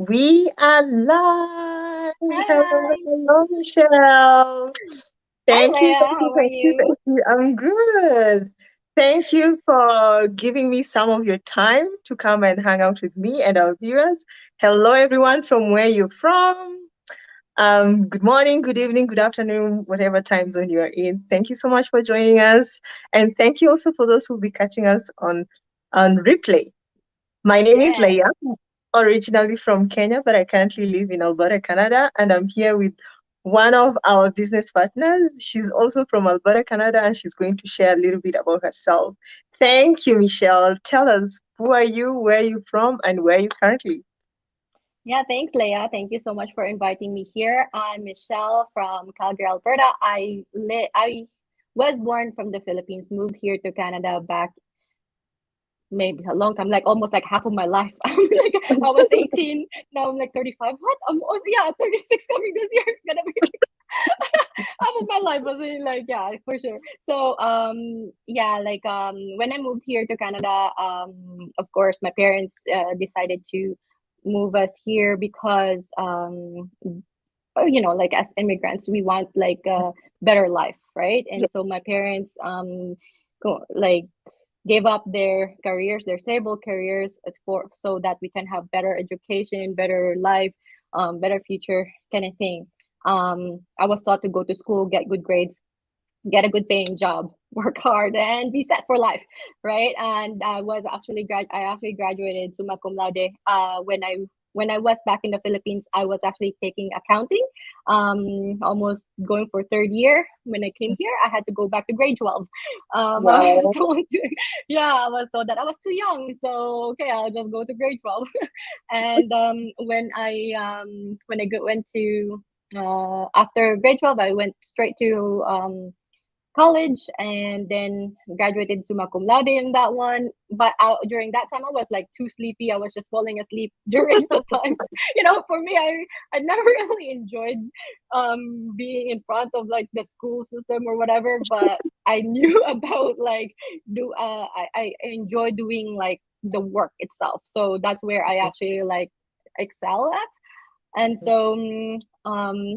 We are live. Hello, Hi. hello, Michelle. Hi, Thank you, Leah. thank you, How are thank you, you? thank you. I'm good. Thank you for giving me some of your time to come and hang out with me and our viewers. Hello, everyone, from where you're from. Good morning, good evening, good afternoon, whatever time zone you are in. Thank you so much for joining us. And thank you also for those who will be catching us on replay. My name is Yes. Leah, originally from Kenya, but I currently live in Alberta, Canada, and I'm here with one of our business partners. She's also from Alberta, Canada, and she's going to share a little bit about herself. Thank you, Michelle. Tell us, who are you, where are you from, and where are you currently? Yeah, thanks, Leah. Thank you so much for inviting me here. I'm Michelle from Calgary, Alberta. I was born from the Philippines, moved here to Canada back maybe a long time, like almost like half of my life. I'm like I was 18, now I'm like 35. What? I'm also, yeah, 36 coming this year. Gonna be half of my life was in like yeah, for sure. So yeah, like when I moved here to Canada, of course my parents decided to move us here because like as immigrants we want like a better life, right? And Yeah, so my parents like gave up their careers, their stable careers, as for so that we can have better education, better life, better future kind of thing. I was taught to go to school, get good grades, get a good paying job, work hard, and be set for life, right? And I actually graduated summa cum laude. When I was back in the Philippines, I was actually taking accounting, almost going for third year. When I came here, I had to go back to grade 12. I was wow. told, yeah, I was told that I was too young, so okay, I'll just go to grade 12. And went to after grade 12, I went straight to college and then graduated summa cum laude in that one. But during that time, I was like too sleepy. I was just falling asleep during the time. For me, I never really enjoyed being in front of like the school system or whatever. But I knew about like I enjoy doing like the work itself. So that's where I actually like excel at. And so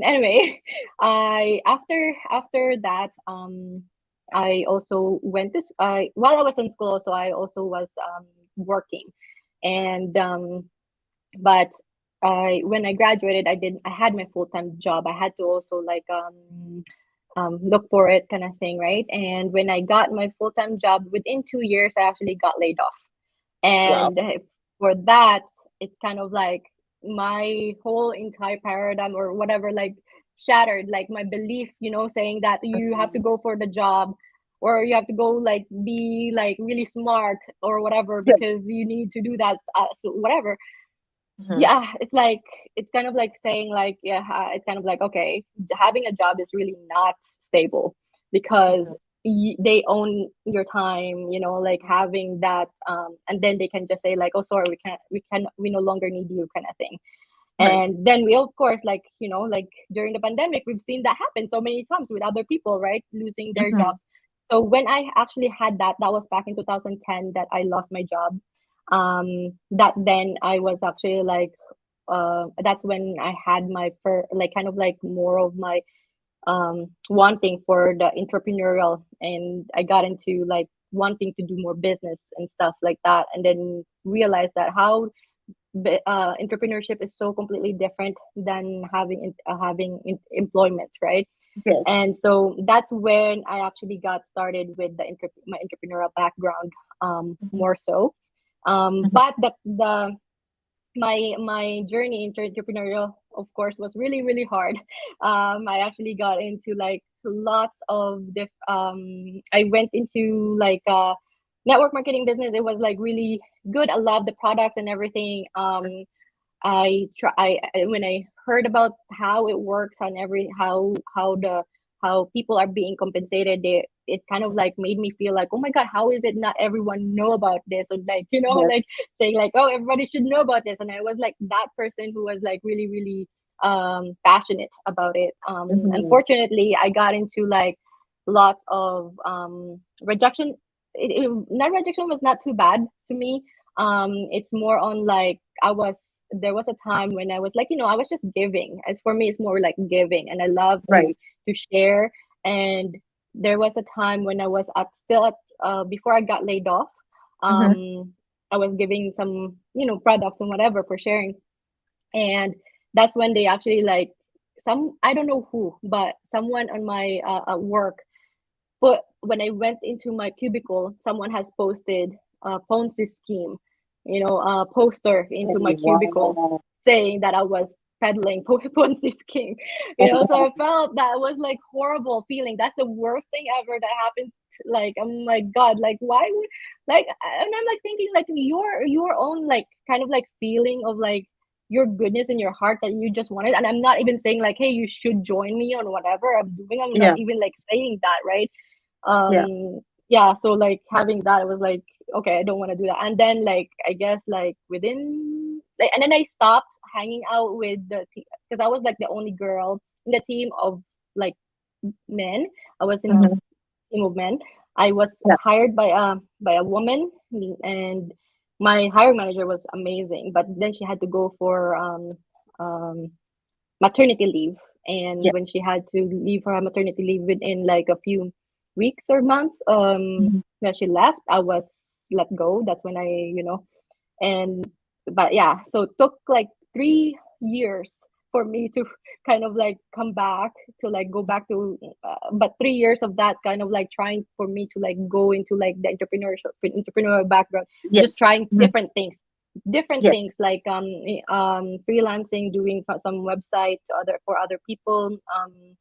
anyway, I after that I also went to while I was in school, so I also was working. And but I when I graduated, I had my full-time job. I had to also like look for it kind of thing, right? And when I got my full-time job within 2 years, I actually got laid off. Wow. And for that, it's kind of like my whole entire paradigm or whatever like shattered, like my belief, saying that you have to go for the job or you have to go like be like really smart or whatever Yes. because you need to do that, so whatever. Mhm. Yeah, it's kind of like saying like yeah, it's kind of like okay, having a job is really not stable because they own your time, like having that and then they can just say like, oh sorry, we no longer need you kind of thing. Right. And then we of course like like during the pandemic we've seen that happen so many times with other people, right, losing their Mhm. jobs. So when I actually had that was back in 2010 that I lost my job. That then I was actually like that's when I had my first like kind of like more of my wanting for the entrepreneurial, and I got into like wanting to do more business and stuff like that, and then realized that how entrepreneurship is so completely different than employment, right? Yes. And so that's when I actually got started with my entrepreneurial background, Mhm. more so. Mhm. But the my journey into entrepreneurial of course was really really hard. I actually got into like lots of I went into like network marketing business. It was like really good. I love the products and everything. When I heard about how it works and how people are being compensated, it kind of like made me feel like, oh my god, how is it not everyone know about this? Or like Yes. like saying like, oh, everybody should know about this. And I was like that person who was like really really passionate about it. Mhm. Unfortunately, I got into like lots of rejection. Not rejection was not too bad to me. It's more on like I was there was a time when I was like, I was just giving. As for me, it's more like giving, and I love Right. to share. And there was a time when I was at still at before I got laid off. Mm-hmm. I was giving some, products and whatever for sharing. And that's when they actually like some, I don't know who, but someone on my work. But when I went into my cubicle, someone has posted a Ponzi scheme, a poster into my Oh, cubicle wow. saying that I was peddling Ponzi scheme. So I felt that was like horrible feeling. That's the worst thing ever that happened. Like, oh my God, like why would and I'm like thinking like your own like kind of like feeling of like your goodness in your heart that you just wanted. And I'm not even saying like, hey, you should join me on whatever I'm doing. I'm not Yeah. even like saying that, right? Yeah. Yeah, so like having that, it was like, okay, I don't want to do that. And then like I guess like within like, and then I stopped hanging out with the team because I was like the only girl in the team of like men. I was in a Mm-hmm. team of men. I was Yeah. hired by a woman, and my hiring manager was amazing, but then she had to go for um maternity leave. And Yeah. when she had to leave for her maternity leave within like a few weeks or months, Mm-hmm. when she left, I was let go. That's when and but yeah, so it took like 3 years for me to kind of like come back to like go back to, but 3 years of that kind of like trying for me to like go into like the entrepreneurial background, just Yes. trying Mm-hmm. different Yes. things like freelancing, doing some websites for other people,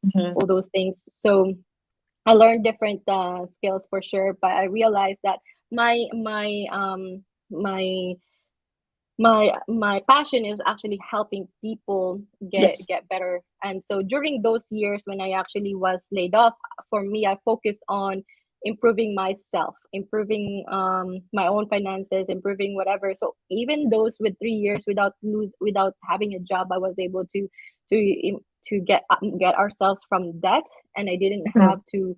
Mm-hmm. all those things. So I learned different skills for sure, but I realized that my my um my my passion is actually helping people Yes. get better. And so during those years when I actually was laid off, for me, I focused on improving myself, improving my own finances, improving whatever. So even those with 3 years without having a job, I was able to to get ourselves from debt, and I didn't Mm-hmm. have to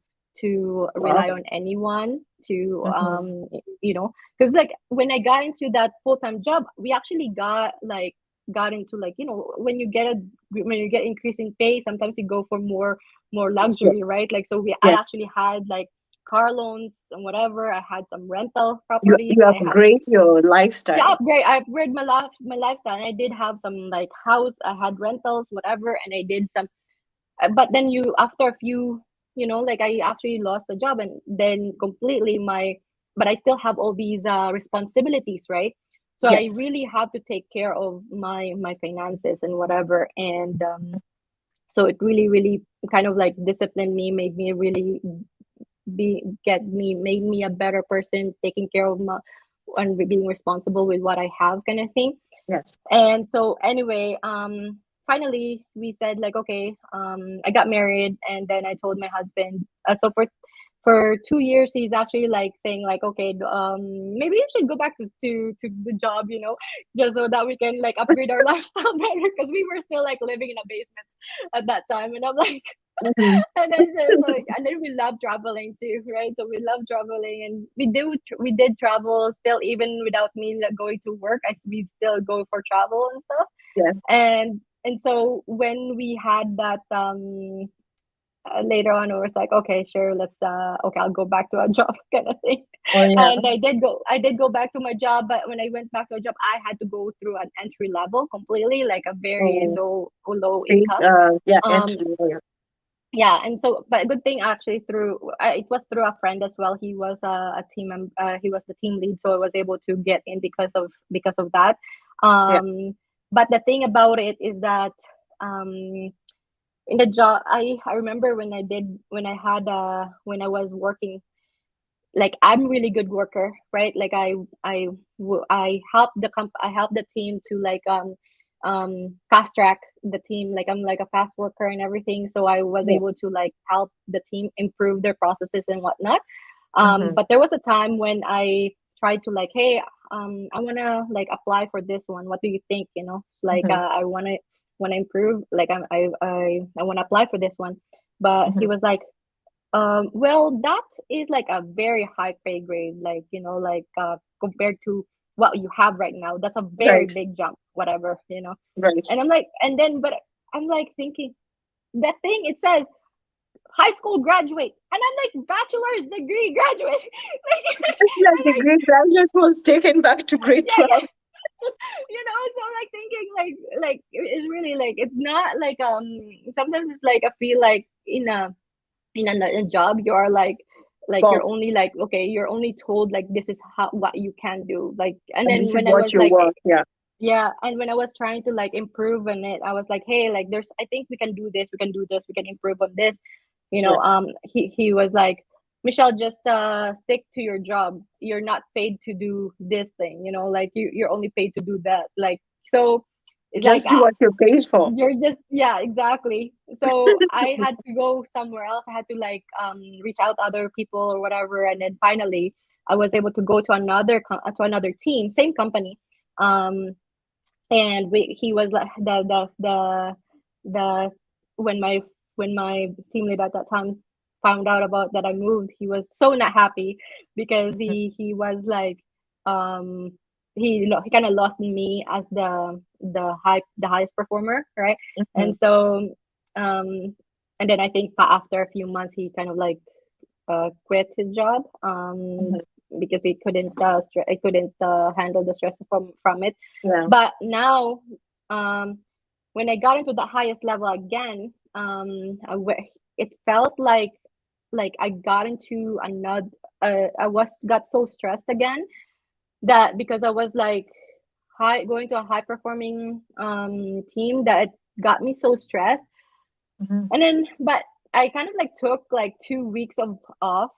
rely Wow. on anyone to Mm-hmm. because like when I got into that full-time job, we actually got into like, when you get increasing pay, sometimes you go for more Yes. luxury, right? Like, so we I Yes. actually had like car loans and whatever. I had some rental You properties. you I had upgrade your Yeah, lifestyle. I upgrade my lifestyle, and I did have some like house. I had rentals, whatever, and I did some. But then you after a few, like I actually lost the job, and then completely but I still have all these responsibilities, right? So I Yes. really have to take care of my finances and whatever. And so it really kind of like disciplined me, made me really made me a better person, taking care of my and being responsible with what I have, kind of thing. Yes. And so anyway, finally we said like, okay, I got married, and then I told my husband. So for 2 years, he's actually like saying like, okay, maybe you should go back to the job, just so that we can like upgrade our lifestyle better, because we were still like living in a basement at that time. And I'm like, Mm-hmm. and then and then we love traveling too, right? So we love traveling, and we did travel still, even without me like going to work. We still go for travel and stuff. Yes. And so when we had that later on, it was like, okay, sure, let's okay, I'll go back to a job, kind of thing. Oh yeah. And I did go back to my job, but when I went back to a job, I had to go through an entry level completely, like a very Oh, low big. income. Yeah. um Entry lawyer. yeah, and so, but good thing actually, it was through a friend as well. He was he was the team lead, so I was able to get in because of that. Yeah. But the thing about it is that um in the job, I remember when I was working, like I'm really good worker, right? Like I help the team to like fast track the team. Like I'm like a fast worker and everything, so I was Yeah. able to like help the team improve their processes and whatnot. Mm-hmm. But there was a time when I tried to like, hey, I want to like apply for this one, what do you think? Like Mm-hmm. I want to improve, like I want to apply for this one. But he Mm-hmm. was like, well, that is like a very high pay grade, like, like compared to what you have right now. That's a very Right. big jump, whatever, Right. And I'm like, and then, but I'm like thinking, that thing, it says high school graduate, and I'm like, bachelor's degree graduate. It's like I'm the like, grade graduate was taken back to grade yeah, 12. so I'm like thinking, like it's really like, it's not like, sometimes it's like I feel like in a job, you are like you're only Boxed. like, okay, you're only told like this is how, what you can do, like. And And then this is when I what was you like, work. Yeah. yeah, and when I was trying to like improve on it, I was like, hey, like, there's, I think we can do this, we can do this, we can improve on this. Yeah. He was like, Michelle, just stick to your job. You're not paid to do this thing, like you're only paid to do that. Like, so it's like, Just do what you're paid for. you're just, yeah, exactly. So I had to go somewhere else. I had to like reach out to other people or whatever, and then finally I was able to go to another team, same company. um and he was like, the when my team lead at that time found out about that I moved, he was so not happy, because he was like, um he kind of lost me as the highest performer, right? Mhm, And so, um and then I think after a few months, he kind of like quit his job, mhm. because he couldn't handle the stress from it. Yeah. But now, um, when I got into the highest level again, it felt like I got into another. Got so stressed again, that because I was like going to a high performing team, that it got me so stressed. Mhm, And then, but I kind of like took like 2 weeks of off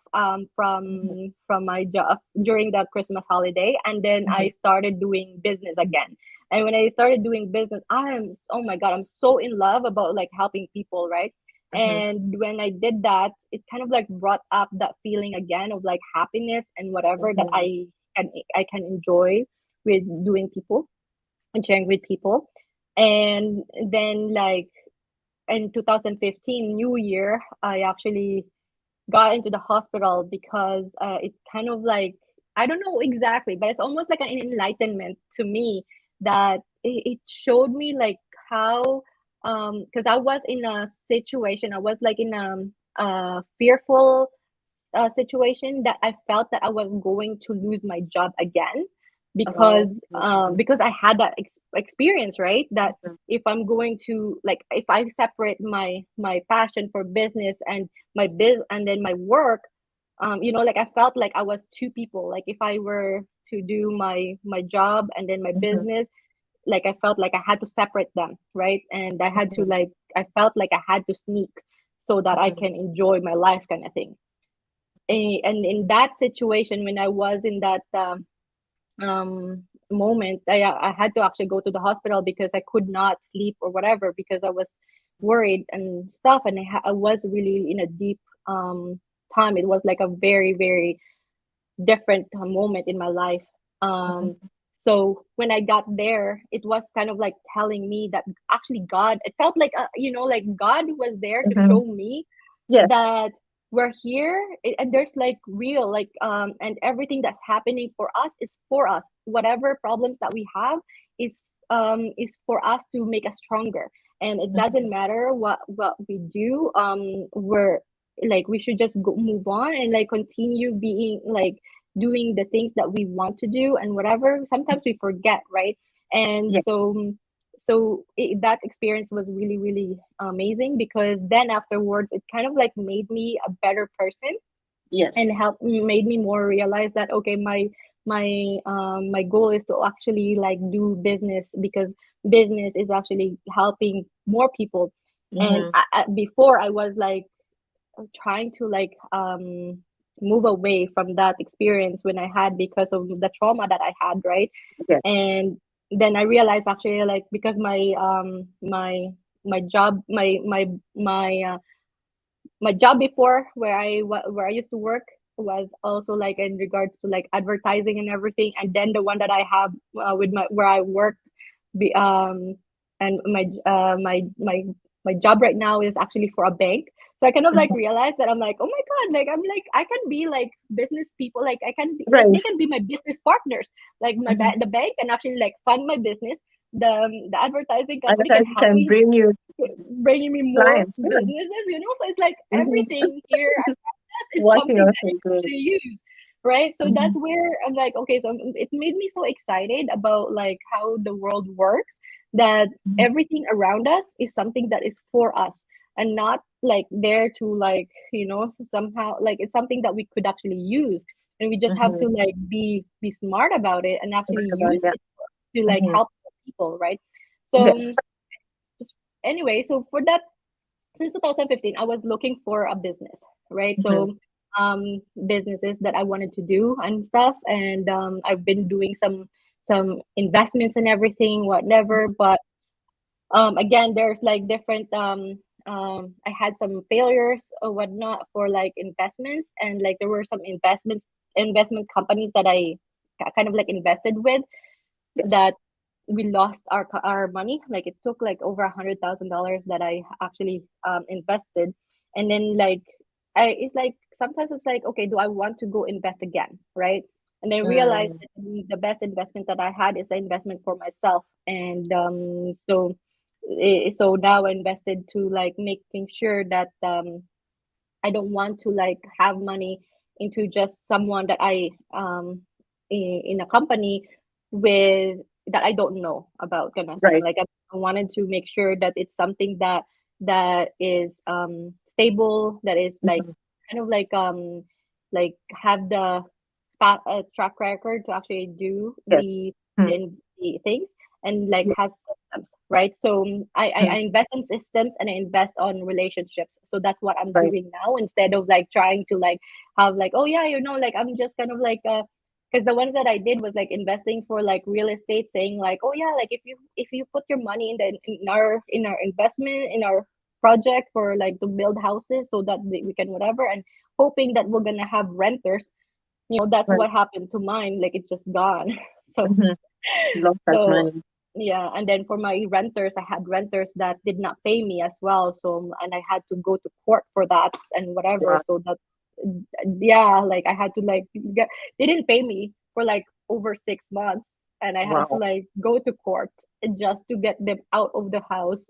mhm, from my job during the Christmas holiday, and then I mhm, started doing business again. And when I started doing business, oh my God, I'm so in love about like helping people, right? mhm, And when I did that, it kind of like brought up that feeling again of like happiness and whatever that mhm, I can enjoy with doing people and sharing with people. And then, like, in 2015 New Year, I actually got into the hospital because it kind of like, I don't know exactly, but it's almost like an enlightenment to me, that it showed me like how, because I was in a situation, I was like in a fearful situation, that I felt that I was going to lose my job again, Oh, mhm, because I had that experience, right? That mhm, if I'm going to, like, if I separate my passion for business and and then my work, like, I felt like I was two people. Like, if I were to do my job and then my mhm, business, like, I felt like I had to separate them, right? And I had to, mhm, like, I felt like I had to sneak so that I mhm, can enjoy my life, kind of thing. And in that situation, when I was in that moment, I had to actually go to the hospital because I could not sleep or whatever, because I was worried and stuff, and I was really in a deep time. It was like a very, very different moment in my life. um mhm. so when I got there, it was kind of like telling me that actually God, it felt like, like God was there to Mhm. show me Yes. that we're here, and there's like real, like, and everything that's happening for us is for us. Whatever problems that we have is for us to make us stronger. And it doesn't Mhm, matter what we do. We're like, we should just move on and like continue being like doing the things that we want to do, and whatever, sometimes we forget, right? And yeah. that experience was really, really amazing, because then afterwards it kind of like made me a better person, Yes. and helped made me more realize that, okay, my goal is to actually like do business, because business is actually helping more people. And Mhm, before, I was like trying to like move away from that experience when I had, because of the trauma that I had, right? yes. And then I realized, actually, like, because my job my job before, where I used to work, was also like in regards to like advertising and everything. And then the one that I have, with my where I work, be and my job right now is actually for a bank. So I kind of like Mhm. realized that I'm like, oh my god, like I'm like I can be like business people, like I can be like they Right. can be my business partners. Like Mhm. the bank can actually like fund my business. The advertising company can Advertising help can me bring you bringing me more clients. Yeah. businesses, you know. So it's like Mhm. everything here at this is Working something out that so you can good. actually use, right? So that's Mhm. where I'm like, okay, so it made me so excited about like how the world works, that Mhm. everything around us is something that is for us and not like there to like, you know, somehow like it's something that we could actually use. And we just have Mhm. to like be smart about it and So much actually about use yeah. it to like Mhm. help people, right? So Yes. anyway, so for that, since 2015, I was looking for a business, right? Mhm. So businesses that I wanted to do and stuff, and I've been doing some investments and everything, whatever. But again, there's like different I had some failures or whatnot for like investments, and like there were some investment companies that I kind of like invested with Yes. that we lost our money. Like it took like over $100,000 that I actually invested, and then like I it's like sometimes it's like, okay, do I want to go invest again, right? And then realize Mm. that the best investment that I had is an investment for myself, and so now I invested to like making sure that I don't want to like have money into just someone that I in a company with that I don't know about, kind of thing. Right. Like I wanted to make sure that it's something that is stable, that is like Mhm. kind of like have the track record to actually do Yes. Mhm. the things, and like Yeah. has systems, right? So I Mhm. invest in systems and I invest on relationships. So that's what I'm Right. doing now, instead of like trying to like have like, oh yeah, you know, like I'm just kind of like because the ones that I did was like investing for like real estate, saying like, oh yeah, like if you put your money in in our investment in our project for like to build houses so that we can whatever, and hoping that we're gonna have renters, that's Right. what happened to mine. Like it's just gone. so Mhm. Lost that so money. yeah, and then for my renters, I had renters that did not pay me as well. So and I had to go to court for that and whatever. Wow. So that yeah, like I had to like they didn't pay me for like over 6 months, and I had to Wow. like go to court just to get them out of the house.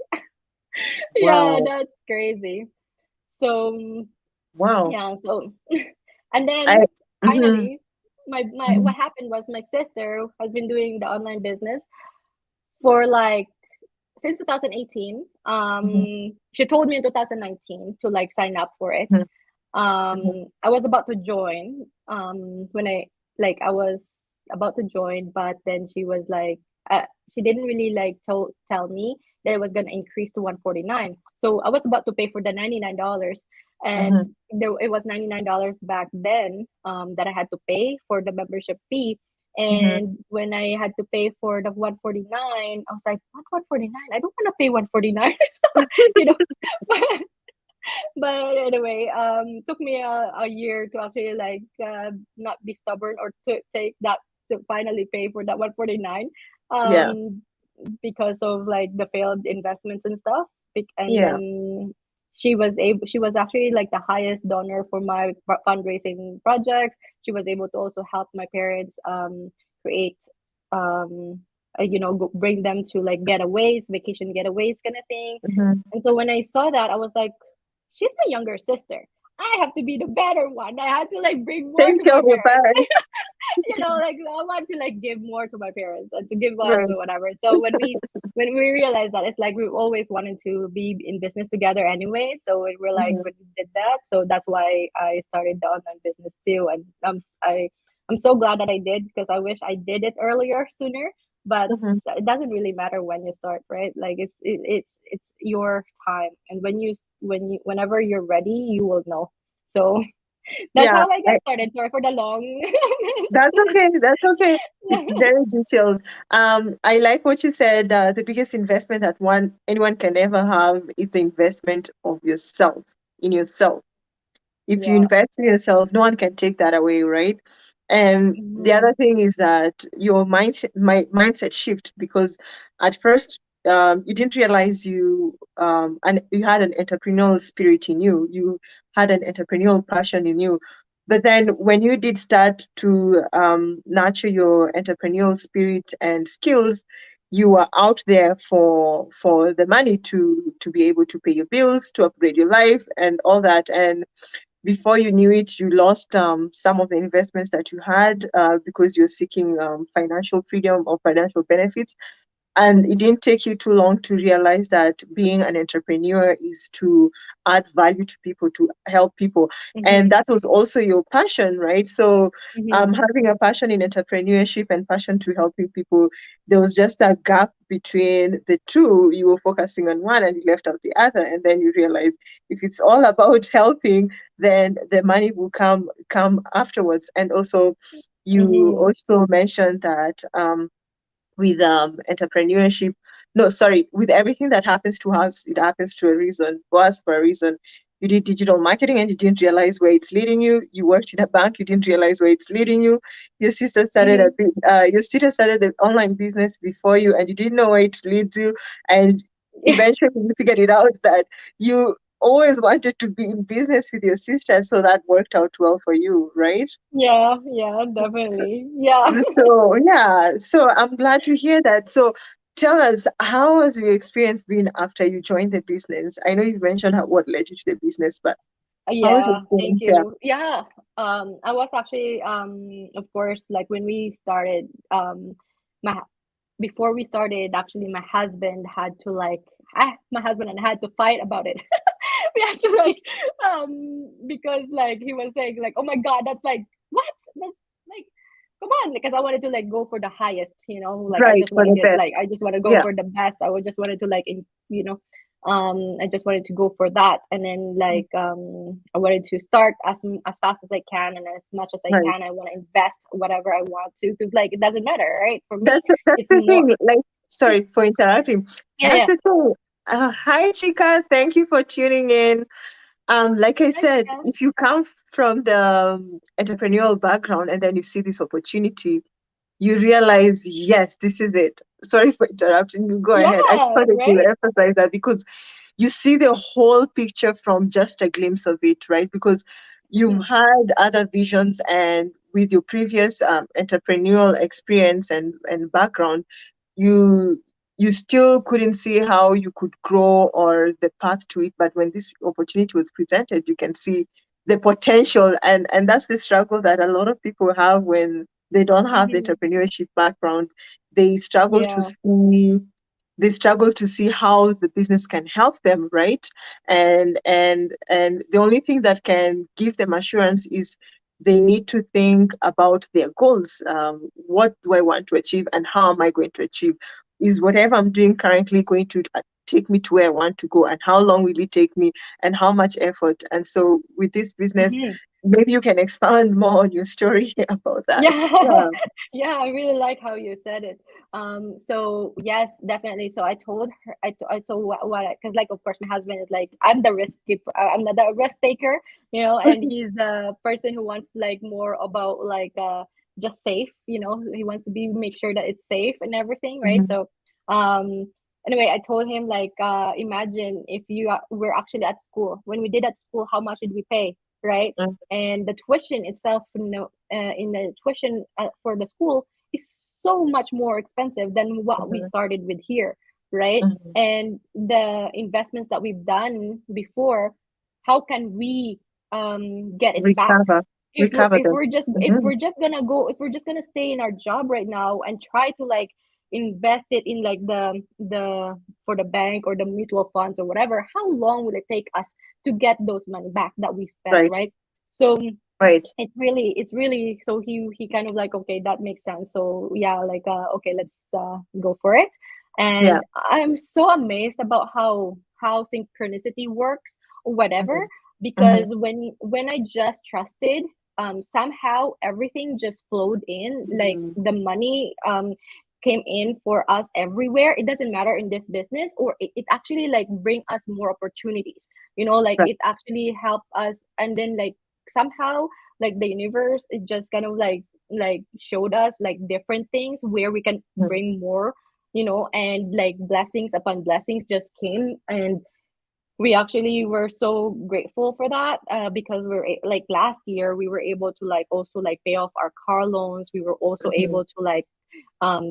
Yeah, Wow. that's crazy. So Wow. yeah, so and I. then Mhm. finally my Mhm. what happened was my sister has been doing the online business for like since 2018. Mhm. She told me in 2019 to like sign up for it. Mhm. Mhm. I was about to join when I was about to join, but then she was like she didn't really like tell me that it was going to increase to 149. So I was about to pay for the $99, Mhm. and it was $99 back then that I had to pay for the membership fee. Mhm. And when I had to pay for the 149, I was like, what 149? I don't want to pay 149, you know. But anyway, took me a year to actually like not be stubborn or to take that to finally pay for that 149, Yeah. um because of like the failed investments and stuff. And Yeah. then she was actually like the highest donor for my fundraising projects. She was able to also help my parents create um bring them to like getaways, vacation getaways, kind of thing. Mhm. And so when I saw that, I was like, she's my younger sister. I have to be the better one. I had to like bring more Take to care my of your parents. parents. Like I want to like give more to my parents and to give us Right. or whatever. So when we realized that, it's like we always wanted to be in business together anyway. So we're like Mhm. when we did that, so that's why I started the online business too. And I'm so glad that I did, because I wish I did it earlier, sooner. But Mhm. it doesn't really matter when you start, right? Like it's your time, and whenever you're ready, you will know. So that's Yeah. how I got started. Sorry for the long. That's okay. That's okay. It's very detailed. I like what you said. The biggest investment that anyone can ever have is the investment of yourself, in yourself. If you Yeah. invest in yourself, no one can take that away, right? And the Mhm. other thing is that your mindset shift, because at first you didn't realize and you had an entrepreneurial spirit in you. You had an entrepreneurial passion in you. But then when you did start to nurture your entrepreneurial spirit and skills, you were out there for the money to be able to pay your bills, to upgrade your life, and all that. And before you knew it, you lost some of the investments that you had because you're seeking financial freedom or financial benefits. And it didn't take you too long to realize that being an entrepreneur is to add value to people, to help people. And Mm-hmm. that was also your passion, right? So, Mm-hmm. having a passion in entrepreneurship and passion to helping people, there was just a gap between the two. You were focusing on one and you left out the other. And then you realize if it's all about helping, then the money will come afterwards. And also, you Mm-hmm. also mentioned that with entrepreneurship, no, sorry, with everything that happens to us, it happens to a reason, for us for a reason. You did digital marketing and you didn't realize where it's leading you. You worked in a bank, you didn't realize where it's leading you. Mm-hmm. Your sister started the online business before you and you didn't know where it leads you. And eventually you figured it out that you always wanted to be in business with your sister, so that worked out well for you, right? Yeah, yeah, definitely. Yeah. So yeah, so I'm glad to hear that. So tell us, how has your experience been after you joined the business? I know you've mentioned what led you to the business, but how was your Yeah, thank experience? Yeah. you. Yeah, I was actually, of course, like when we started, my before we started, actually, my husband had to like, my husband and I had to fight about it. We had to like, because like he was saying like, oh my God, that's like what? That's like, come on, because I wanted to like go for the highest, like I Right, just for want to the get like best. I just want to go Yeah. for the best. I would just wanted to like, you know, I just wanted to go for that, and then like I wanted to start as fast as I can and as much as I Right. can. I want to invest whatever I want to, because like it doesn't matter, right? For me, That's it's the more. thing. Like, sorry for interrupting. Yeah, That's yeah. the thing. Hi, Chica. Thank you for tuning in. Like I Hi, said, Jika. if you come from the entrepreneurial background and then you see this opportunity, you realize, yes, this is it. Sorry for interrupting you. Go ahead. I just Yeah, wanted to right. emphasize that because you see the whole picture from just a glimpse of it, right? Because you've Mhm. had other visions, and with your previous entrepreneurial experience and background, you you still couldn't see how you could grow or the path to it. But when this opportunity was presented, you can see the potential, and that's the struggle that a lot of people have when they don't have the Mhm. entrepreneurship background. They struggle to Yeah. see how the business can help them, right? And the only thing that can give them assurance is they need to think about their goals. What do I want to achieve and how am I going to achieve? Is whatever I'm doing currently going to take me to where I want to go, and how long will it take me, and how much effort? And so with this business, Mhm. maybe you can expand more on your story about that. Yeah, Yeah. yeah, I really like how you said it. So yes, definitely. So I told her, so because like of course my husband is like, I'm the I'm the risk taker, and he's the person who wants like more about like just safe, he wants to be make sure that it's safe and everything, right? Mhm. So anyway, I told him like, imagine if we're actually at school. When we did at school, how much did we pay, right? Mhm. And the tuition itself, in the tuition for the school is so much more expensive than what we Mhm. started with here, right? Mhm. And the investments that we've done before, how can we get it back? Recover, if we're recover if them. we're just if Mhm. we're just gonna go if we're just gonna stay in our job right now and try to like invest it in like the for the bank or the mutual funds or whatever, how long will it take us to get those money back that we spent, Right, right? So right. it's really so he kind of like, okay, that makes sense. So yeah, like okay, let's go for it. Yeah. And I'm so amazed about how synchronicity works or whatever, Mhm. because Mhm. when I just trusted, somehow everything just flowed in, like Mhm. the money came in for us everywhere. It doesn't matter in this business, or it actually like bring us more opportunities, like it Right. actually helped us. And then like somehow, like the universe, it just kind of like showed us like different things where we can Mhm. bring more and like blessings upon blessings just came. And we actually were so grateful for that, because like last year we were able to like also like pay off our car loans. We were also Mm-hmm. able to like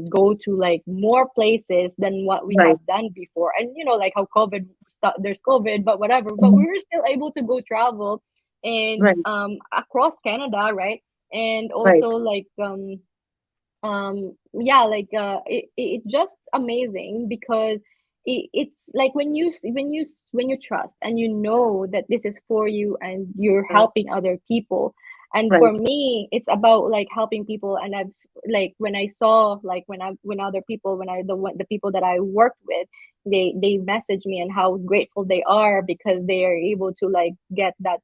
go to like more places than what we Right. have done before. And like how COVID stuff, there's COVID, but whatever, but Mhm. we were still able to go travel and Right. across Canada, right? And also Right. like yeah, like it's just amazing because it's like when you trust and you know that this is for you and you're Right. helping other people. And for Right. me it's about like helping people. And I've like when I saw like when other people, when I the people that I worked with, they message me and how grateful they are because they are able to like get that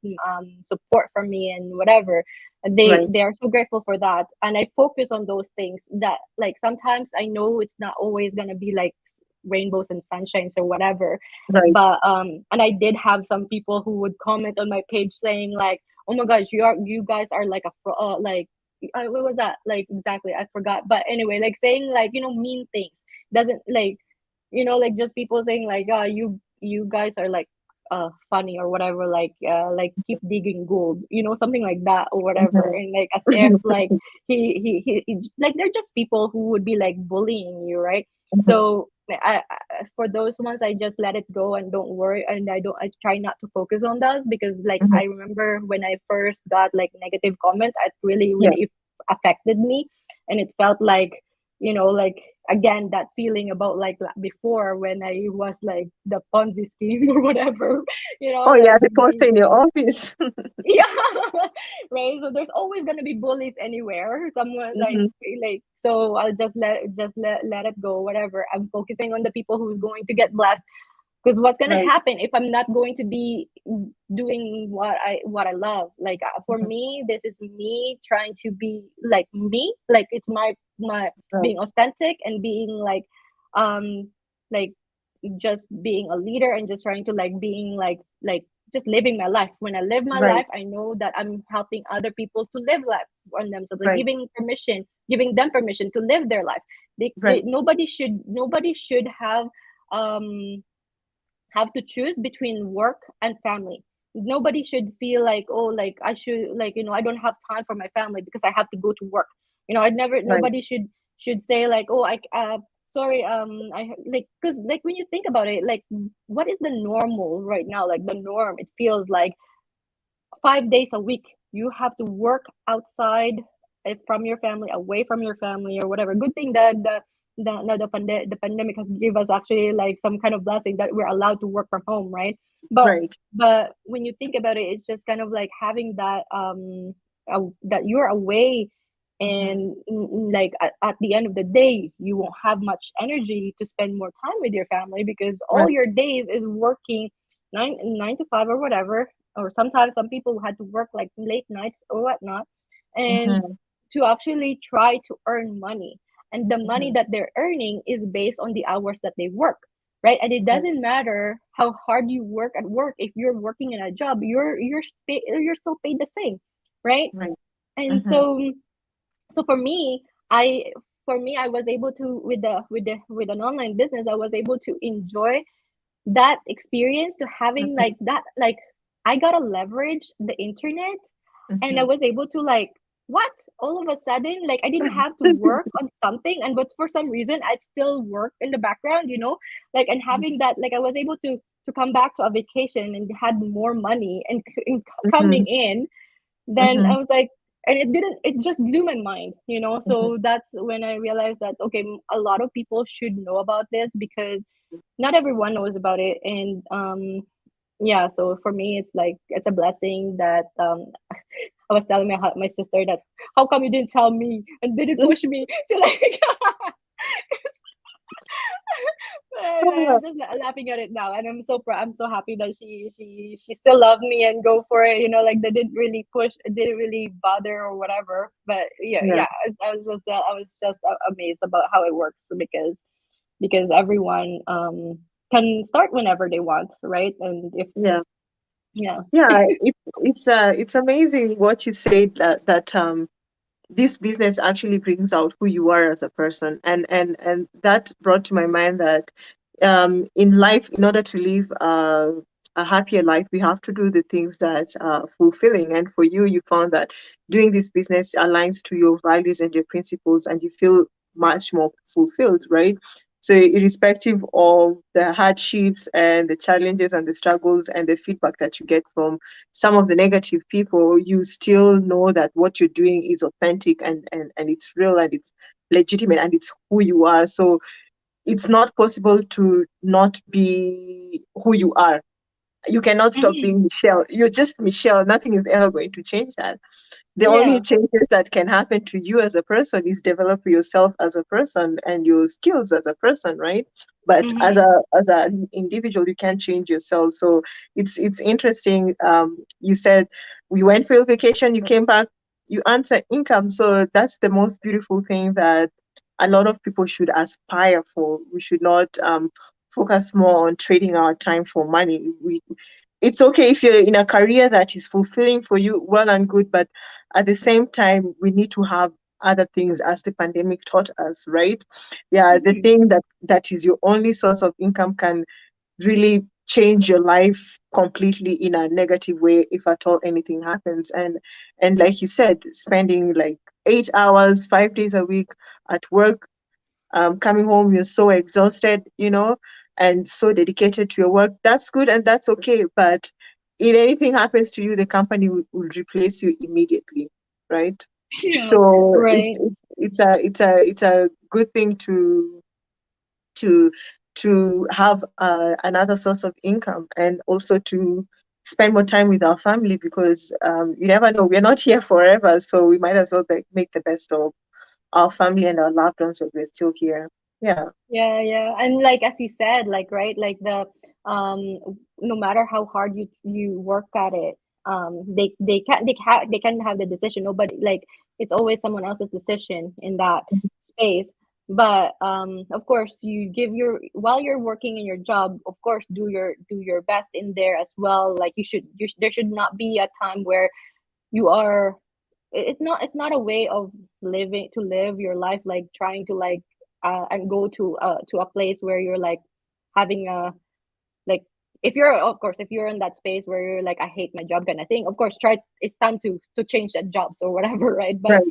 support from me and whatever. And they Right. are so grateful for that. And I focus on those things that like sometimes I know it's not always going to be like rainbows and sunshines or whatever. Right. But and I did have some people who would comment on my page saying like, oh my gosh, you guys are like like what was that like exactly, I forgot. But anyway, like saying like mean things doesn't like like just people saying like, you guys are like funny or whatever, like keep digging gold, something like that or whatever. Mhm. And like as if like like they're just people who would be like bullying you, right? Mhm. So for those ones I just let it go and don't worry. And I try not to focus on those because like Mhm. I remember when I first got like negative comment, it really Yeah. really affected me. And it felt like like again that feeling about like before when I was like the Ponzi scheme or whatever, Oh yeah, like the poster in your office. yeah, right. So there's always gonna be bullies anywhere. Someone Mhm. like so I'll just let it go. Whatever. I'm focusing on the people who's going to get blessed. Because what's gonna Right. happen if I'm not going to be doing what I love? Like for Mhm. me, this is me trying to be like me. Like it's my being Right. authentic and being um like just being a leader and just trying to like being like just living my life. When I live my life, Right. I know that I'm helping other people to live life on them. So like Right. giving them permission to live their life. Right. Nobody should um have to choose between work and family. Nobody should feel like, oh, like I should, like, I don't have time for my family because I have to go to work. I'd never, Right. nobody should say like, oh, sorry, I like, because like when you think about it, like, what is the normal right now? Like the norm, it feels like 5 days a week you have to work outside, from your family, away from your family or whatever. Good thing that the pandemic has give us actually like some kind of blessing that we're allowed to work from home, right? but Right. but when you think about it, it's just kind of like having that that you're away. Mhm. And like at the end of the day you won't have much energy to spend more time with your family because all Right. your days is working nine to five or whatever. Or sometimes some people had to work like late nights or whatnot, and Mhm. to actually try to earn money. And the money Mhm. that they're earning is based on the hours that they work, right? And it Right. doesn't matter how hard you work at work. If you're working in a job, you're still paid the same, right? Right. And Mhm. so I for me I was able to with an online business, I was able to enjoy that experience, to having Mhm. like that, like I got to leverage the internet. And I Mhm. was able to like, what, all of a sudden, like I didn't have to work on something, and but for some reason I'd still work in the background, like, and having that, like I was able to come back to a vacation and had more money and coming Mhm. in. Then I Mhm. was like, and it just blew my mind, Mhm. so that's when I realized that okay, a lot of people should know about this because not everyone knows about it. And yeah, so for me it's like it's a blessing that I was telling my sister that how come you didn't tell me and didn't push me to like and I'm Oh, just laughing at it now, and I'm so proud. I'm so happy that she still loved me and go for it. Like they didn't really push, it didn't really bother or whatever. But yeah, yeah. yeah, I was just amazed about how it works because everyone can start whenever they want, right? And if Yeah. yeah, Yeah. It's amazing what you said that this business actually brings out who you are as a person, and that brought to my mind that in life, in order to live a happier life, we have to do the things that are fulfilling. And for you, you found that doing this business aligns to your values and your principles, and you feel much more fulfilled, right? So irrespective of the hardships and the challenges and the struggles and the feedback that you get from some of the negative people, you still know that what you're doing is authentic, and it's real, and it's legitimate, and it's who you are. So it's not possible to not be who you are. You cannot stop Mhm. being Michelle. You're just Michelle. Nothing is ever going to change that. The only Yeah. changes that can happen to you as a person is develop yourself as a person and your skills as a person, right? But as Hmm. an individual, you can't change yourself. So it's interesting. You said we went for your vacation, you came back, you answer income. So that's the most beautiful thing that a lot of people should aspire for. We should not focus more on trading our time for money. It's okay if you're in a career that is fulfilling for you, well and good, but at the same time, we need to have other things, as the pandemic taught us, right? Yeah, the Hmm. thing that is your only source of income can really change your life completely in a negative way if at all anything happens. And like you said, spending like 8 hours 5 days a week at work, coming home you're so exhausted, and so dedicated to your work. That's good and that's okay, but if anything happens to you, the company will replace you immediately, right? Yeah. So Right. it's a good thing to to have another source of income, and also to spend more time with our family, because you never know, we're not here forever, so we might as well make the best of our family and our loved ones while we're still here. Yeah. Yeah, yeah. And like as you said, like right, like the no matter how hard you work at it, they can have the decision. Nobody like it's always someone else's decision in that space. But of course you give your while you're working in your job, of course do your best in there as well. Like there should not be a time where you are it's not a way of living to live your life like trying to like and go to a place where you're like having a like if you're of course if you're in that space where you're like I hate my job kind of thing, of course try it's time to change that jobs or whatever right. But Right.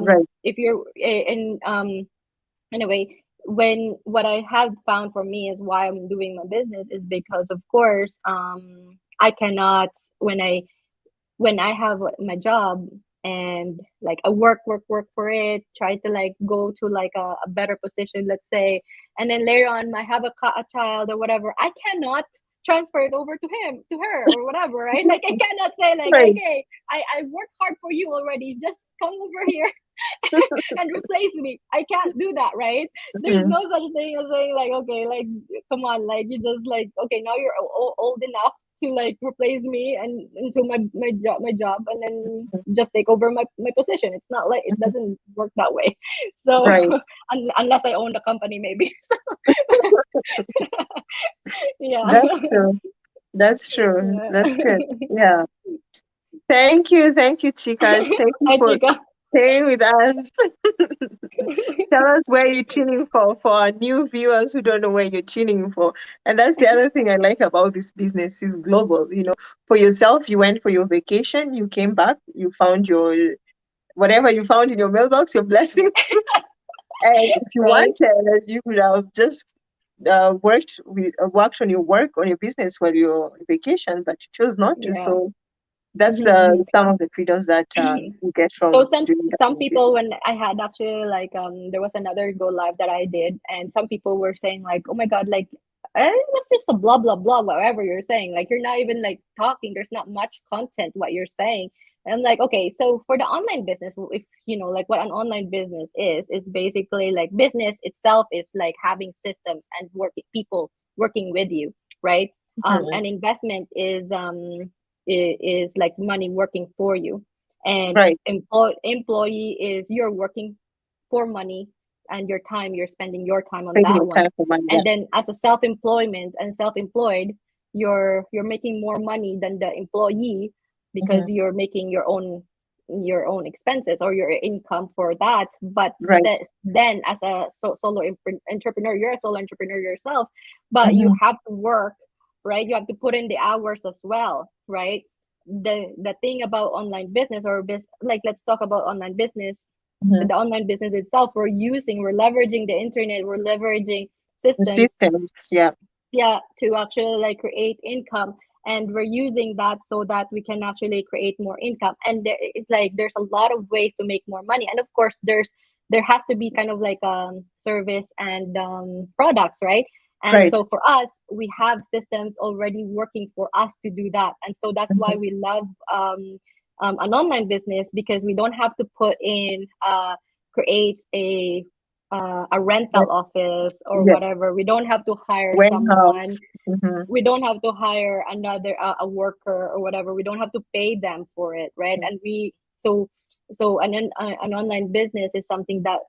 Right. if you're in anyway when what I have found for me is why I'm doing my business is because of course I cannot when I have my job and like I work for it, try to like go to like a better position, let's say, and then later on I have a child or whatever, I cannot transfer it over to him, to her or whatever, right? Like I cannot say like, Right. okay, I worked hard for you already, just come over here and replace me. I can't do that, right? There's Mhm. no such thing as saying like, okay, like come on, like you just like, okay, now you're old enough to like replace me and into my job and then just take over my position. It's not like it Mhm. doesn't work that way. So Right. unless I own the company, maybe. So, yeah, That's true. That's true. yeah. That's good. Yeah. Thank you. Thank you, Chika. Thank you Hi, for Chica. staying with us. Tell us where you're tuning for our new viewers who don't know where you're tuning for. And that's the other thing I like about this business is global. For yourself, you went for your vacation, you came back, you found your whatever you found in your mailbox, your blessings. And if you Right? wanted, you could have just worked on your business while you're on vacation, but you chose not to. Yeah. So that's Mhm, the some of the freedoms that mhm. you get So from doing that some in your people business. when I had actually like there was another go live that I did and some people were saying like oh my god like it was just a blah blah blah whatever you're saying like you're not even like talking, there's not much content what you're saying. And I'm like okay, so for the online business, if you know like what an online business is basically like business itself is like having systems and working people working with you, right? Mhm. An investment is like money working for you, and Right. employee is you're working for money and your time you're spending your time on Taking that your one. time for money. Yeah. And then as a self-employment and self-employed, you're making more money than the employee because Hmm. you're making your own your own expenses or your income for that. But Right. then as a solo entrepreneur, you're a solo entrepreneur yourself, but you Mm-hmm. have to work, right? You have to put in the hours as well, right? The thing about online business or like let's talk about online business. Mm-hmm. The online business itself, we're leveraging the internet, we're leveraging The systems, systems, yeah. yeah, to actually like create income, and we're using that so that we can actually create more income. And it's like there's a lot of ways to make more money, and of course there has to be kind of like service and products, right? And Right. so for us, we have systems already working for us to do that, and so that's why Mm-hmm. we love an online business, because we don't have to put in create a Yeah. rental office or Yes. whatever. We don't have to hire someone. Warehouse. Mm-hmm. We don't have to hire another a worker or whatever. We don't have to pay them for it, right? And we so so an online business is something that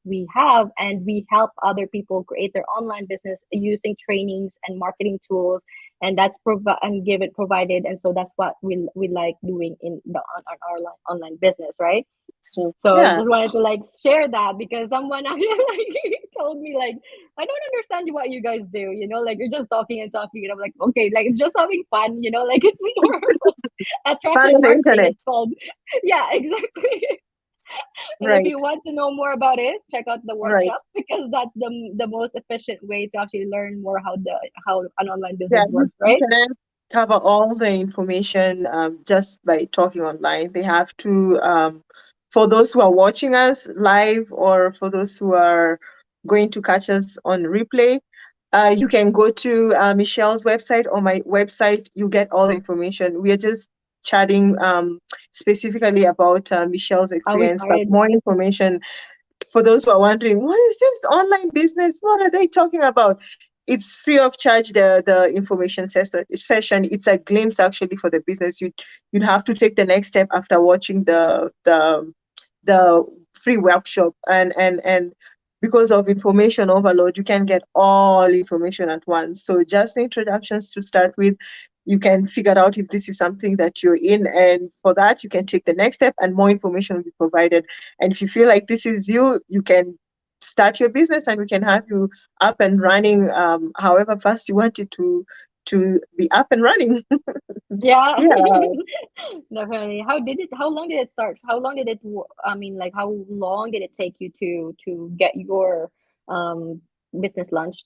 we have, and we help other people create their online business using trainings and marketing tools, and that's and give it provided. And so that's what we like doing in the on our online business, right? So So I yeah. just wanted to like share that, because someone actually like told me like, I don't understand what you guys do, like you're just talking and talking, and I'm like, okay, like it's just having fun, like it's more Fun attraction on the marketing, internet. it's called. Yeah, exactly. And if Right. you want to know more about it, check out the Right. workshop, because that's the most efficient way to actually learn more how an online Yeah, business you, works, you right? cannot cover all the information just by talking online. They have to, for those who are watching us live or for those who are going to catch us on replay, you can go to Michelle's website or my website. You get all the information. We are just chatting specifically about Michelle's How we experience, but started. more information for those who are wondering, what is this online business? What are they talking about? It's free of charge. The information session. It's a glimpse actually for the business. You'd have to take the next step after watching the free workshop, and because of information overload, you can get all information at once. So just introductions to start with. You can figure out if this is something that you're in, and for that you can take the next step, and more information will be provided. And if you feel like this is you, you can start your business, and we can have you up and running, however fast you want it to be up and running. Yeah. Yeah. Definitely. How long did it start? How long did I mean, like, how long did it take you to get your um business launched,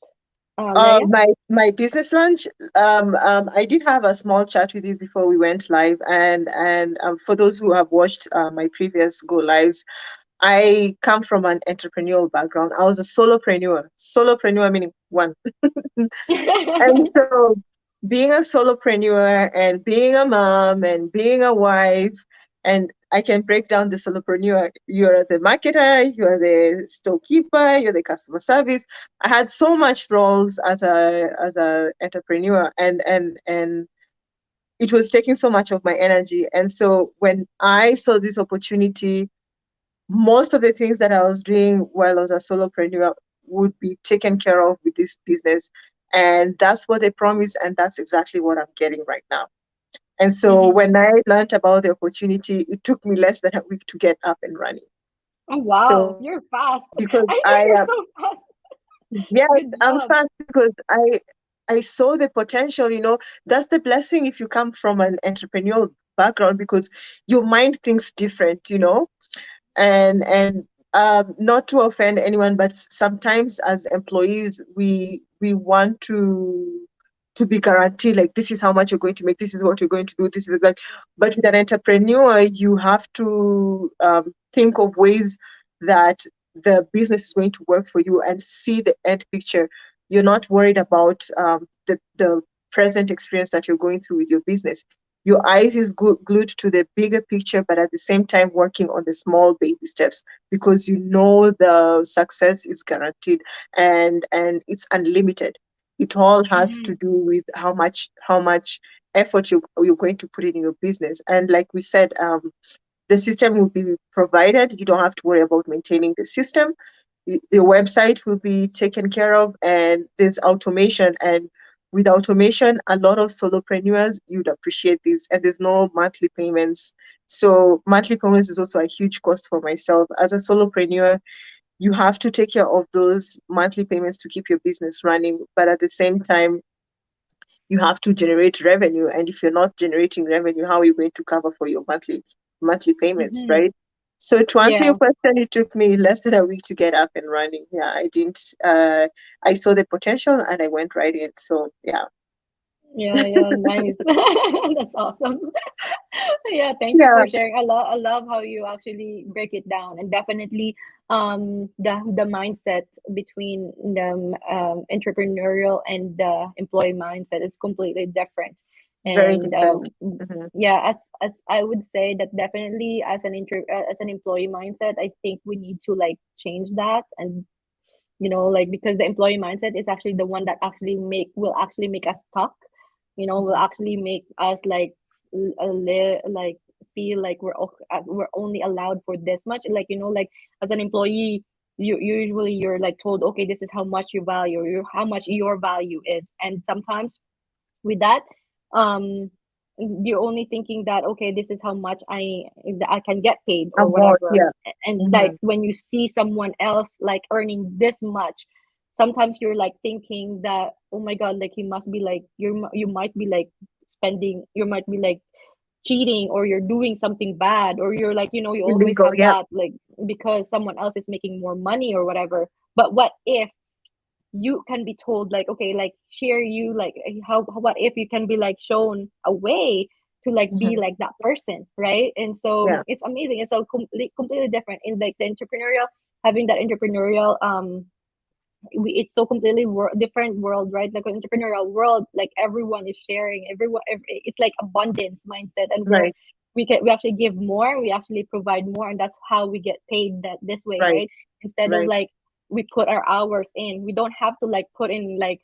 Leia? My business lunch. I did have a small chat with you before we went live, and for those who have watched my previous go lives, I come from an entrepreneurial background. I was a solopreneur. Solopreneur meaning one. And so being a solopreneur and being a mom and being a wife, and I can break down the solopreneur. You're the marketer, you're the storekeeper, you're the customer service. I had so much roles as a entrepreneur, and it was taking so much of my energy. And so when I saw this opportunity, most of the things that I was doing while I was a solopreneur would be taken care of with this business. And that's what they promised, and that's exactly what I'm getting right now. And so Hmm. when I learned about the opportunity, it took me less than a week to get up and running. Oh So wow, you're fast. because I know I you're so fast. yes, Good I'm job. fast because I saw the potential, that's the blessing if you come from an entrepreneurial background, because your mind thinks different, and not to offend anyone, but sometimes as employees we want to be guaranteed, like, this is how much you're going to make, this is what you're going to do, this is exact. But with an entrepreneur, you have to think of ways that the business is going to work for you and see the end picture. You're not worried about the present experience that you're going through with your business. Your eyes is glued to the bigger picture, but at the same time working on the small baby steps, because you know the success is guaranteed, and it's unlimited. It all has to Hmm. do with how much effort you're going to put in your business. And like we said, the system will be provided. You don't have to worry about maintaining the system. The website will be taken care of, and there's automation. And with automation, a lot of solopreneurs, you'd appreciate this, and there's no monthly payments. So monthly payments is also a huge cost for myself. As a solopreneur, you have to take care of those monthly payments to keep your business running, but at the same time, you have to generate revenue. And if you're not generating revenue, how are you going to cover for your monthly payments, Mm-hmm. right? So to answer your Yeah. question, it took me less than a week to get up and running. Yeah, I didn't. I saw the potential and I went right in. So yeah, Yeah, yeah, nice. That's awesome. Yeah, thank you yeah, for sharing. I love how you actually break it down, and definitely the mindset between the entrepreneurial and the employee mindset is completely different. very And different. Hmm. yeah, as I would say that definitely as an employee mindset, I think we need to like change that. And like, because the employee mindset is actually the one that actually make us stuck, will Hmm. actually make us like like feel like we're only allowed for this much, like, like as an employee, you're like told, okay, this is how much you value, how much your value is. And sometimes with that, um you're only thinking that, okay, this is how much I can get paid or And more, whatever. yeah. And Hmm. like when you see someone else like earning this much, sometimes you're like thinking that, oh my god, like you must be like you might be like spending, you might be like cheating, or you're doing something bad, or you're like, you always Illegal, have yeah. that, like, because someone else is making more money or whatever. But what if you can be told, like, okay, like, share you like, what if you can be like shown a way to like be Hmm. like that person, right? And so Yeah, it's amazing. It's so completely different in like the entrepreneurial, having that entrepreneurial it's so completely different world, right? Like an entrepreneurial world, like everyone is sharing, it's like abundance mindset, and right, we actually give more, we actually provide more, and that's how we get paid that this way, right, right? Instead of right, like we put our hours in, we don't have to like put in like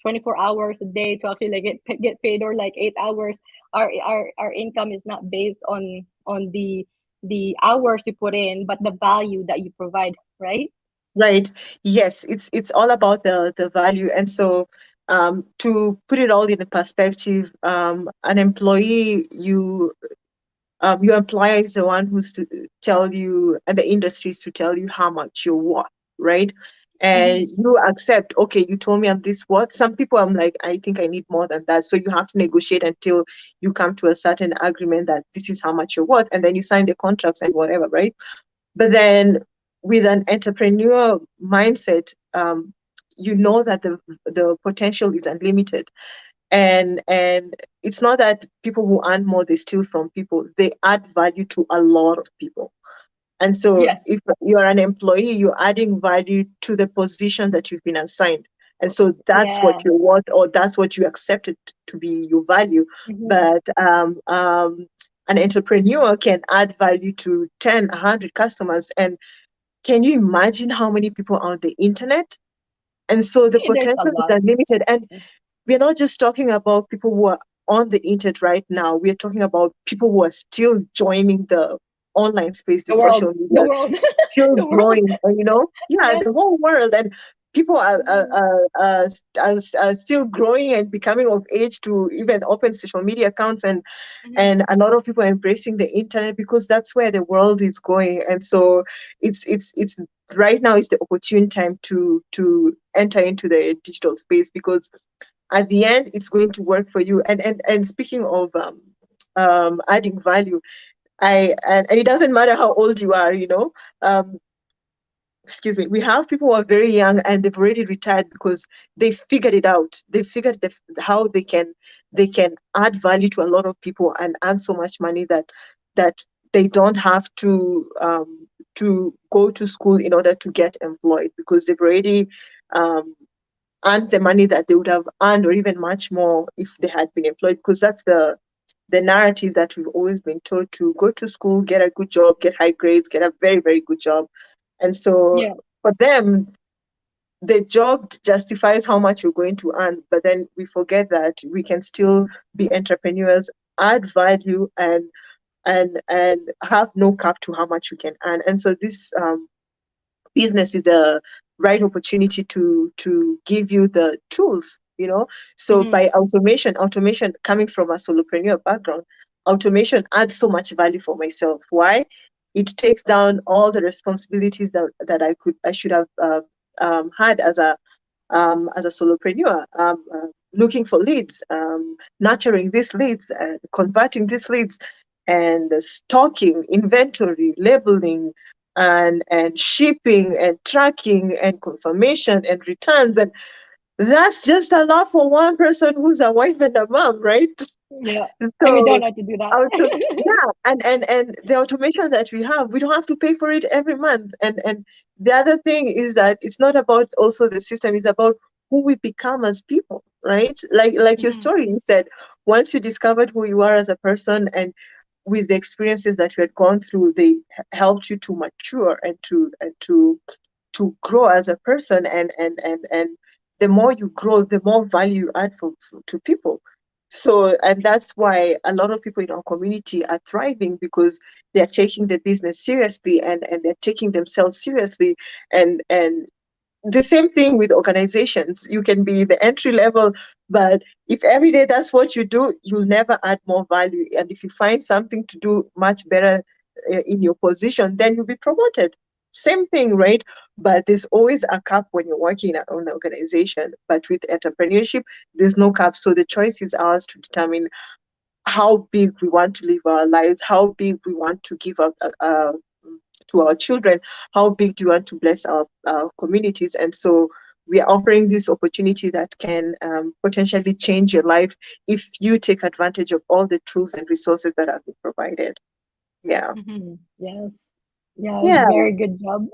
24 hours a day to actually like get paid, or like 8 hours. Our income is not based on the hours you put in, but the value that you provide, right? right. Yes, it's all about the value. And so to put it all in a perspective, an employee, your employer is the one who's to tell you, and the industry is to tell you how much you're worth, right? And Mm-hmm. you accept, okay, you told me I'm this worth. Some people, I'm like, I think I need more than that. So you have to negotiate until you come to a certain agreement that this is how much you're worth, and then you sign the contracts and whatever, right? But then with an entrepreneur mindset, you know that the potential is unlimited, and it's not that people who earn more, they steal from people, they add value to a lot of people. And so Yes. if you're an employee, you're adding value to the position that you've been assigned, and so that's what Yeah. you want, or that's what you accepted to be your value. Mm-hmm. But an entrepreneur can add value to 10, 100 customers, and can you imagine how many people are on the internet? And so the There's a potential is lot. unlimited. And we're not just talking about people who are on the internet right now. We're talking about people who are still joining the online space, the The world, social the media, world, still the world. growing, yeah, Yes. the whole world. And people Mhm, are still growing and becoming of age to even open social media accounts, mhm. and a lot of people are embracing the internet because that's where the world is going. And so it's right now is the opportune time to enter into the digital space, because at the end it's going to work for you. And speaking of adding value, and it doesn't matter how old you are, um excuse me, we have people who are very young and they've already retired because they figured it out. They figured how they can add value to a lot of people and earn so much money that they don't have to go to school in order to get employed, because they've already um, earned the money that they would have earned, or even much more, if they had been employed. Because that's the narrative that we've always been told: to go to school, get a good job, get high grades, get a very, very good job. And so Yeah. for them, the job justifies how much you're going to earn. But then we forget that we can still be entrepreneurs, add value, and have no cap to how much we can earn. And so this business is the right opportunity to give you the tools. So by automation coming from a solopreneur background, automation adds so much value for myself. Why? It takes down all the responsibilities that I should have had as a solopreneur, looking for leads, nurturing these leads, and converting these leads, and stocking, inventory, labeling, and shipping, and tracking, and confirmation, and returns. And that's just a lot for one person who's a wife and a mom, right? Yeah. And we don't So know how to do that. yeah, and the automation that we have, we don't have to pay for it every month. And the other thing is that it's not about also the system, it's about who we become as people, right? Like your Mhm. story, you said, once you discovered who you are as a person, and with the experiences that you had gone through, they helped you to mature and to grow as a person. And the more you grow, the more value you add to people. So, and that's why a lot of people in our community are thriving, because they're taking the business seriously, and they're taking themselves seriously. And the same thing with organizations. You can be the entry level, but if every day that's what you do, you'll never add more value. And if you find something to do much better in your position, then you'll be promoted. Same thing, right? But there's always a cap when you're working in an organization. But with entrepreneurship, there's no cap. So the choice is ours to determine how big we want to live our lives, how big we want to give up to our children, how big do you want to bless our communities. And so we are offering this opportunity that can potentially change your life if you take advantage of all the tools and resources that have been provided. Yeah. Yes. Yeah, it's Yeah. very good job.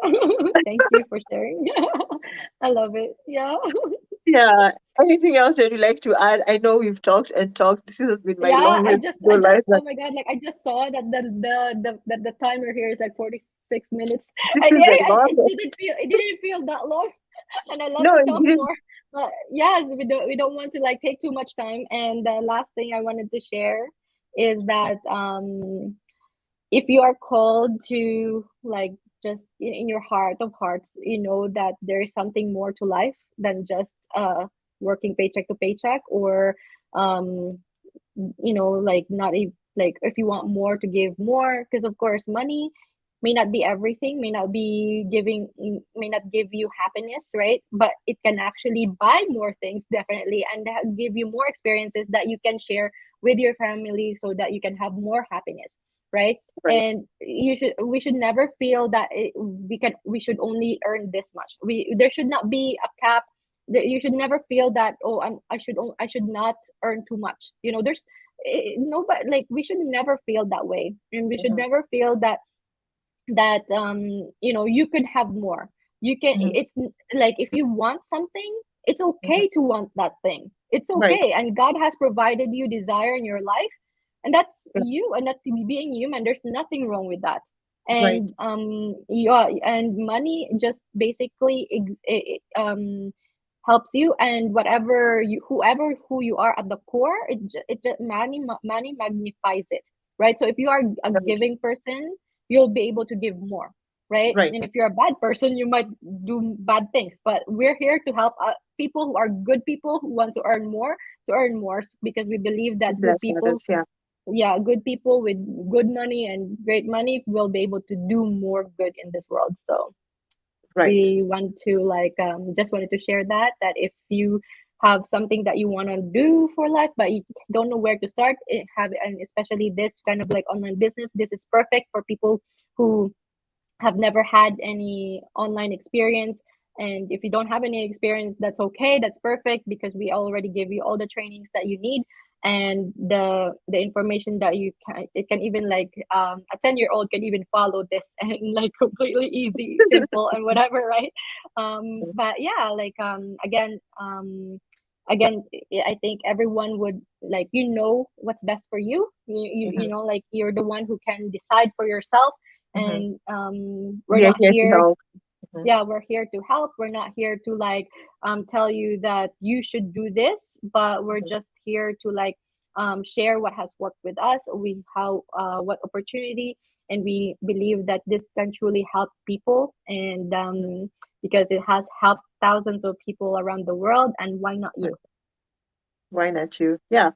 Thank you for sharing. I love it. Yeah. Yeah. Anything else that you'd like to add? I know we've talked and talked. This has been my Yeah, longest go I live, just but oh my God, like I just saw that the timer here is like 46 minutes. this And is yeah, the it longest. didn't feel that long. And I love No, to it talk didn't. more. But yes, we don't want to like take too much time. And the last thing I wanted to share is that if you are called to like just in your heart of hearts, you know that there is something more to life than just working paycheck to paycheck, or um like not a like if you want more to give more, because of course money may not be everything, may not give you happiness, right? But it can actually buy more things, definitely, and give you more experiences that you can share with your family so that you can have more happiness, right? Right. And we should never feel that we should only earn this much. There should not be a cap. You should never feel that, oh, I should not earn too much. There's no, but like we should never feel that way, and we should Hmm. never feel that you could have more. You can Hmm. it's like if you want something, it's Hmm. okay to want that thing. It's Right. okay, and God has provided you desire in your life, and that's Yeah. you, and that's being human. There's nothing wrong with that. Right. And yeah, and money just basically helps you, and who you are at the core, it just money magnifies it, right? So if you are a Right. giving person, you'll be able to give more, right? Right. And if you're a bad person, you might do bad things. But we're here to help people who are good people who want to earn more, because we believe To that good bless people, others. Yeah. yeah, good people with good money and great money will be able to do more good in this world. So Right. we want to like just wanted to share that if you have something that you want to do for life but you don't know where to start, and especially this kind of like online business, this is perfect for people who have never had any online experience. And if you don't have any experience, that's okay, that's perfect, because we already give you all the trainings that you need, and the information that you can, it can even like a 10-year-old can even follow this and like completely easy, simple, and whatever, right? But yeah, like again, I think everyone would like, what's best for you. Hmm. Like you're the one who can decide for yourself. Hmm. And we're We are not here to here, help. Mhm. yeah, we're here to help. We're not here to like tell you that you should do this, but we're Mhm. just here to like share what has worked with us, we how what opportunity, and we believe that this can truly help people. And because it has helped thousands of people around the world, and why not you? Why not you? Yeah.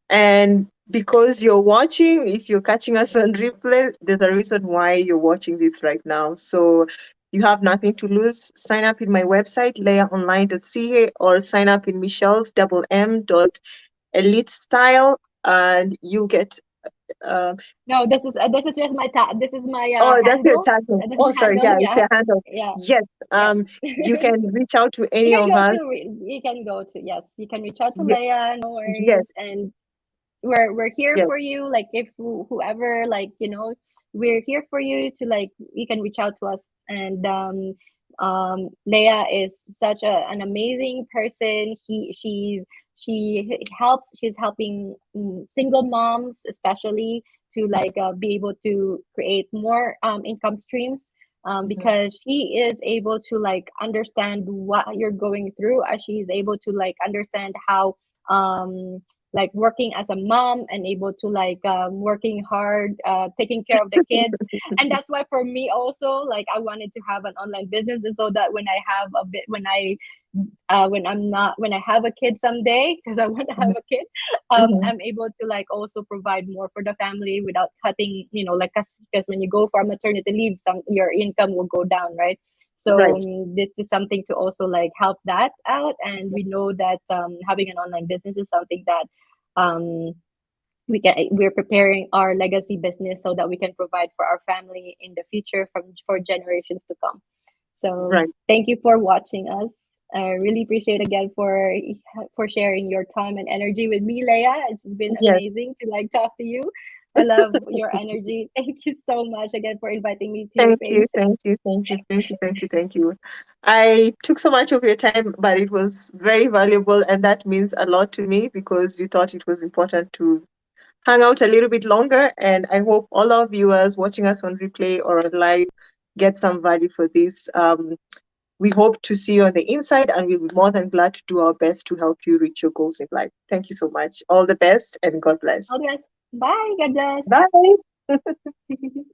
And because you're watching, if you're catching us on replay, there's a reason why you're watching this right now. So you have nothing to lose. Sign up in my website, leahonline.ca, or sign up in Michelle's double M dot elite style, and you'll get um, No, this is just my this is my oh, that's your handle. title. This is Oh, my sorry. handle. Yeah, it's Yeah, your handle. yeah, Yes. yeah. You can reach out to You any can of go us. to you can go to yes, you can reach out to Yes. Leia, no Yes. worries, and we're here Yes. for you. Like if whoever like we're here for you to like you can reach out to us. And Leia is such an amazing person. She's helping single moms especially to like be able to create more income streams, Mhm. because she is able to like understand what you're going through, as she is able to like understand how um like working as a mom and able to like working hard, taking care of the kids. And that's why for me also, like I wanted to have an online business, and so that when I have a bit when I'm not when I have a kid someday, because I want to have Mhm. a kid, Mhm. I'm able to like also provide more for the family without cutting, like because when you go for maternity leave, some your income will go down, right? So Right. this is something to also like help that out. And we know that having an online business is something that um, we're preparing our legacy business so that we can provide for our family in the future for generations to come. So Right. thank you for watching us. I really appreciate again for sharing your time and energy with me, Leah. It's been Yes. amazing to like talk to you. I love your energy. Thank you so much again for inviting me to your Thank page. you. Thank you. Thank you. Thank you. Thank you. Thank you. I took so much of your time, but it was very valuable, and that means a lot to me because you thought it was important to hang out a little bit longer. And I hope all our viewers watching us on replay or on live get some value for this. We hope to see you on the inside, and we'll be more than glad to do our best to help you reach your goals in life. Thank you so much. All the best, and God All bless. the best. Bye. God bless. Bye.